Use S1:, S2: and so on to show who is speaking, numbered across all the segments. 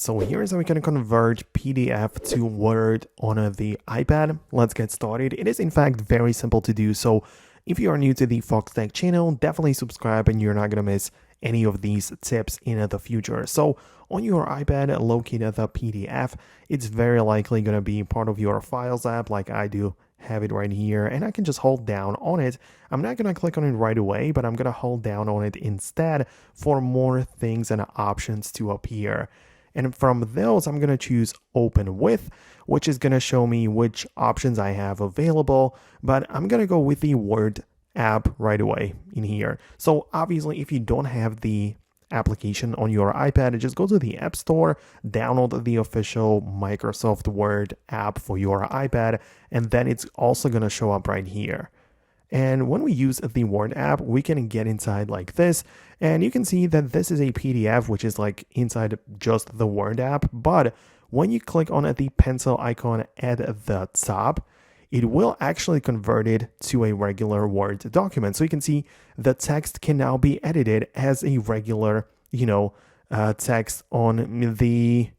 S1: So here's how we can convert PDF to Word on the iPad. Let's get started. It is in fact very simple to do. So if you are new to the Foxtecc channel, definitely subscribe and you're not going to miss any of these tips in the future. So on your iPad, locate the PDF. It's very likely going to be part of your Files app like I do. Have it right here, and I can just hold down on it. I'm not going to click on it right away, but I'm going to hold down on it instead for more things and options to appear. And from those, I'm going to choose Open With, which is going to show me which options I have available, but I'm going to go with the Word app right away in here. So obviously, if you don't have the application on your iPad, just go to the App Store, download the official Microsoft Word app for your iPad, and then it's also going to show up right here. And when we use the Word app, we can get inside like this, and you can see that this is a PDF, which is like inside just the Word app. But when you click on the pencil icon at the top, it will actually convert it to a regular Word document. So you can see the text can now be edited as a regular, text on the,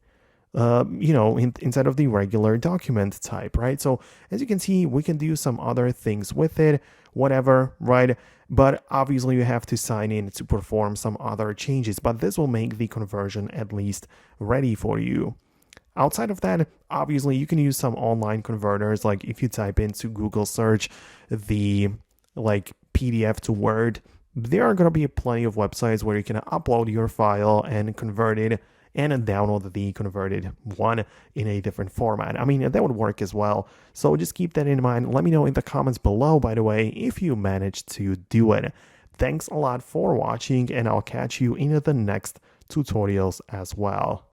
S1: inside of the regular document type, right? So as you can see, we can do some other things with it, whatever, right? But obviously you have to sign in to perform some other changes, but this will make the conversion at least ready for you. Outside of that, obviously you can use some online converters. Like if you type into Google search the PDF to Word, there are going to be plenty of websites where you can upload your file and convert it and download the converted one in a different format. I mean, that would work as well. So just keep that in mind. Let me know in the comments below, by the way, if you managed to do it. Thanks a lot for watching, and I'll catch you in the next tutorials as well.